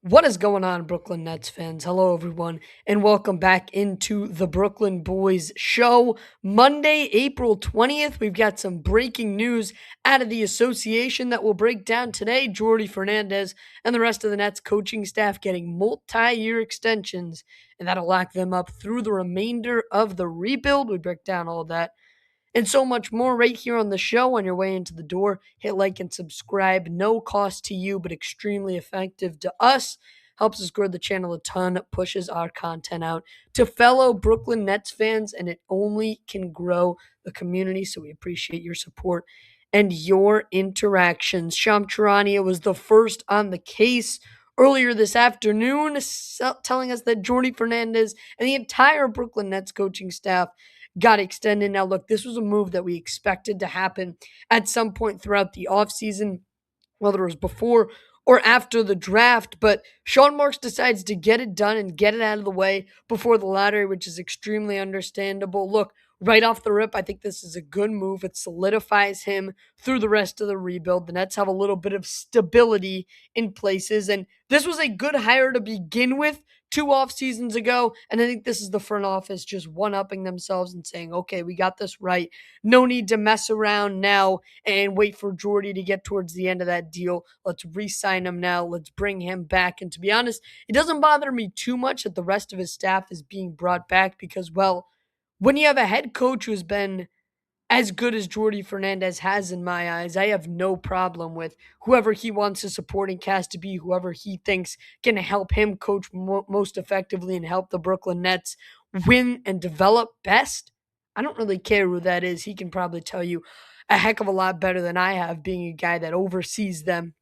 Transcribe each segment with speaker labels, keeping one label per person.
Speaker 1: What is going on, Brooklyn Nets fans? Hello, everyone, and welcome back into the Brooklyn Boys show. Monday, April 20th, we've got some breaking news out of the association that we'll break down today. Jordi Fernández and the rest of the Nets coaching staff getting multi-year extensions, and that'll lock them up through the remainder of the rebuild. We break down all of that and so much more right here on the show. On your way into the door, hit like and subscribe. No cost to you, but extremely effective to us. Helps us grow the channel a ton, pushes our content out to fellow Brooklyn Nets fans, and it only can grow the community. So we appreciate your support and your interactions. Sham Charania was the first on the case earlier this afternoon, telling us that Jordi Fernández and the entire Brooklyn Nets coaching staff got extended. Now, look, this was a move that we expected to happen at some point throughout the offseason, whether it was before or after the draft. But Sean Marks decides to get it done and get it out of the way before the lottery, which is extremely understandable. Look, right off the rip, I think this is a good move. It solidifies him through the rest of the rebuild. The Nets have a little bit of stability in places, and this was a good hire to begin with 2 off seasons ago. And I think this is the front office just one-upping themselves and saying, okay, we got this right. No need to mess around now and wait for Jordy to get towards the end of that deal. Let's re-sign him now. Let's bring him back. And to be honest, it doesn't bother me too much that the rest of his staff is being brought back because, well, when you have a head coach who's been as good as Jordi Fernandez has in my eyes, I have no problem with whoever he wants his supporting cast to be, whoever he thinks can help him coach most effectively and help the Brooklyn Nets win and develop best. I don't really care who that is. He can probably tell you a heck of a lot better than I have, being a guy that oversees them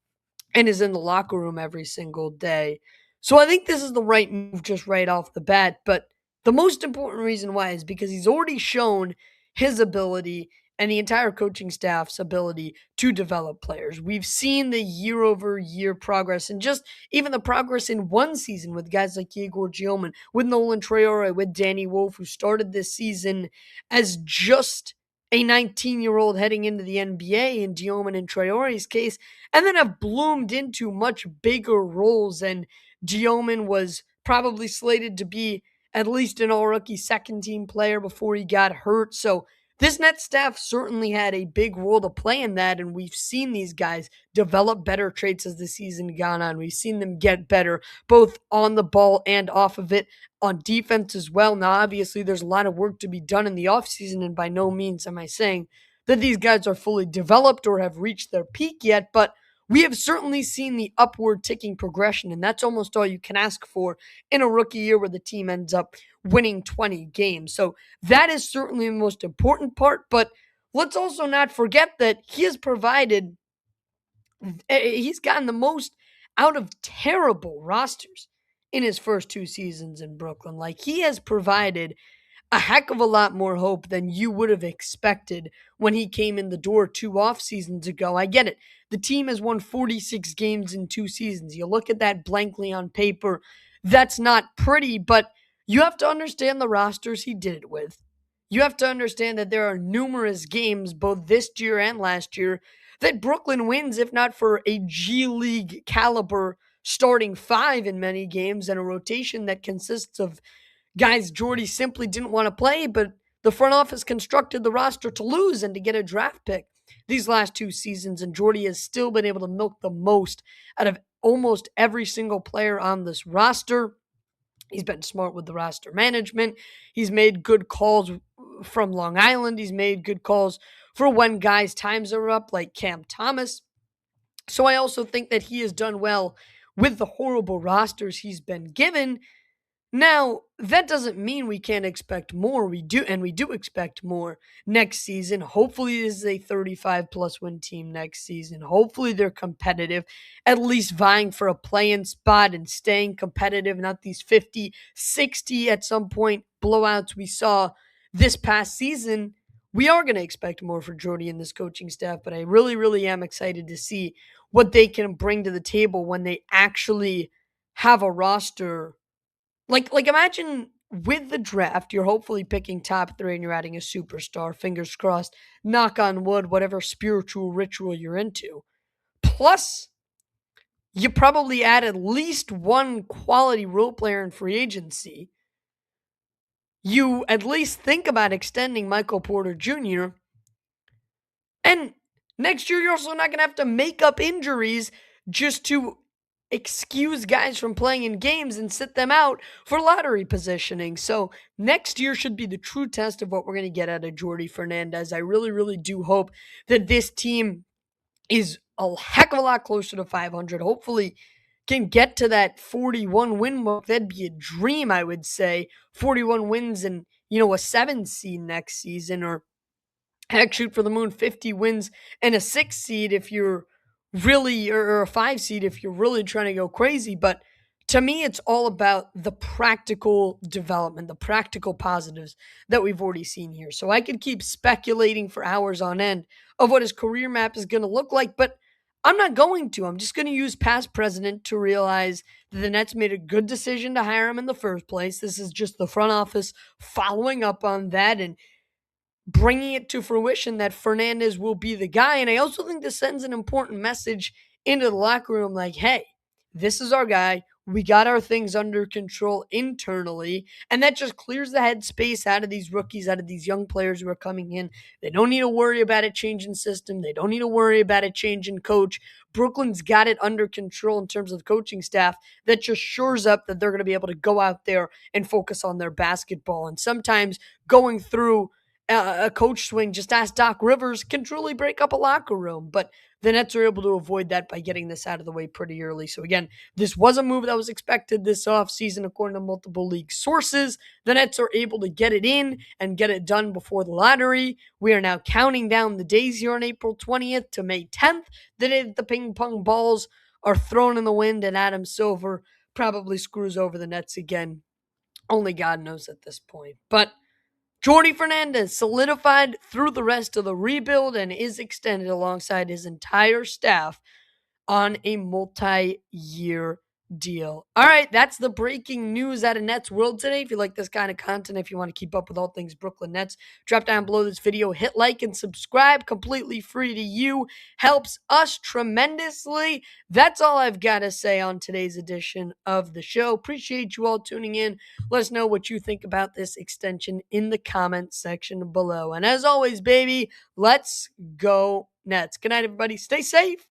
Speaker 1: and is in the locker room every single day. So I think this is the right move just right off the bat. But the most important reason why is because he's already shown his ability and the entire coaching staff's ability to develop players. We've seen the year over year progress and just even the progress in one season with guys like Igor Gilman, with Nolan Traore, with Danny Wolf, who started this season as just a 19-year-old heading into the NBA in Gilman and Traore's case, and then have bloomed into much bigger roles. And Gilman was probably slated to be at least an all-rookie second-team player before he got hurt. So this net staff certainly had a big role to play in that, and we've seen these guys develop better traits as the season gone on. We've seen them get better, both on the ball and off of it, on defense as well. Now, obviously, there's a lot of work to be done in the offseason, and by no means am I saying that these guys are fully developed or have reached their peak yet, but we have certainly seen the upward ticking progression, and that's almost all you can ask for in a rookie year where the team ends up winning 20 games. So that is certainly the most important part, but let's also not forget that he has provided, he's gotten the most out of terrible rosters in his first 2 seasons in Brooklyn. Like, he has provided a heck of a lot more hope than you would have expected when he came in the door 2 off seasons ago. I get it. The team has won 46 games in 2 seasons. You look at that blankly on paper, that's not pretty, but you have to understand the rosters he did it with. You have to understand that there are numerous games, both this year and last year, that Brooklyn wins, if not for a G League caliber starting five in many games and a rotation that consists of guys Jordy simply didn't want to play, but the front office constructed the roster to lose and to get a draft pick these last 2 seasons. And Jordy has still been able to milk the most out of almost every single player on this roster. He's been smart with the roster management. He's made good calls from Long Island. He's made good calls for when guys' times are up, like Cam Thomas. So I also think that he has done well with the horrible rosters he's been given. Now, that doesn't mean we can't expect more. We do, and we do expect more next season. Hopefully, this is a 35-plus win team next season. Hopefully, they're competitive, at least vying for a play-in spot and staying competitive, not these 50, 60 at some point blowouts we saw this past season. We are going to expect more for Jordy and this coaching staff, but I really, really am excited to see what they can bring to the table when they actually have a roster. Like imagine with the draft, you're hopefully picking top three and you're adding a superstar. Fingers crossed. Knock on wood, whatever spiritual ritual you're into. Plus, you probably add at least one quality role player in free agency. You at least think about extending Michael Porter Jr. And next year, you're also not going to have to make up injuries just to excuse guys from playing in games and sit them out for lottery positioning. So next year should be the true test of what we're going to get out of Jordi Fernández. I really, really do hope that this team is a heck of a lot closer to 500. Hopefully, can get to that 41 win mark. That'd be a dream, I would say. 41 wins and, a 7 seed next season, or heck, shoot for the moon, 50 wins and a 6 seed if you're really, or a 5 seed if you're really trying to go crazy. But to me, it's all about the practical development, the practical positives that we've already seen here. So I could keep speculating for hours on end of what his career map is going to look like, but I'm not going to. I'm just going to use past precedent to realize that the Nets made a good decision to hire him in the first place. This is just the front office following up on that and bringing it to fruition that Fernandez will be the guy. And I also think this sends an important message into the locker room like, hey, this is our guy. We got our things under control internally. And that just clears the headspace out of these rookies, out of these young players who are coming in. They don't need to worry about a change in system. They don't need to worry about a change in coach. Brooklyn's got it under control in terms of coaching staff that just shores up that they're going to be able to go out there and focus on their basketball. And sometimes going through a coach swing, just ask Doc Rivers, can truly break up a locker room. But the Nets are able to avoid that by getting this out of the way pretty early. So again, this was a move that was expected this offseason, according to multiple league sources. The Nets are able to get it in and get it done before the lottery. We are now counting down the days here on April 20th to May 10th, the day that the ping pong balls are thrown in the wind and Adam Silver probably screws over the Nets again. Only God knows at this point. But Jordi Fernández solidified through the rest of the rebuild and is extended alongside his entire staff on a multi-year deal. All right, that's the breaking news out of Nets World today. If you like this kind of content, if you want to keep up with all things Brooklyn Nets, drop down below this video, hit like and subscribe, completely free to you. Helps us tremendously. That's all I've got to say on today's edition of the show. Appreciate you all tuning in. Let us know what you think about this extension in the comment section below. And as always, baby, let's go Nets. Good night, everybody. Stay safe.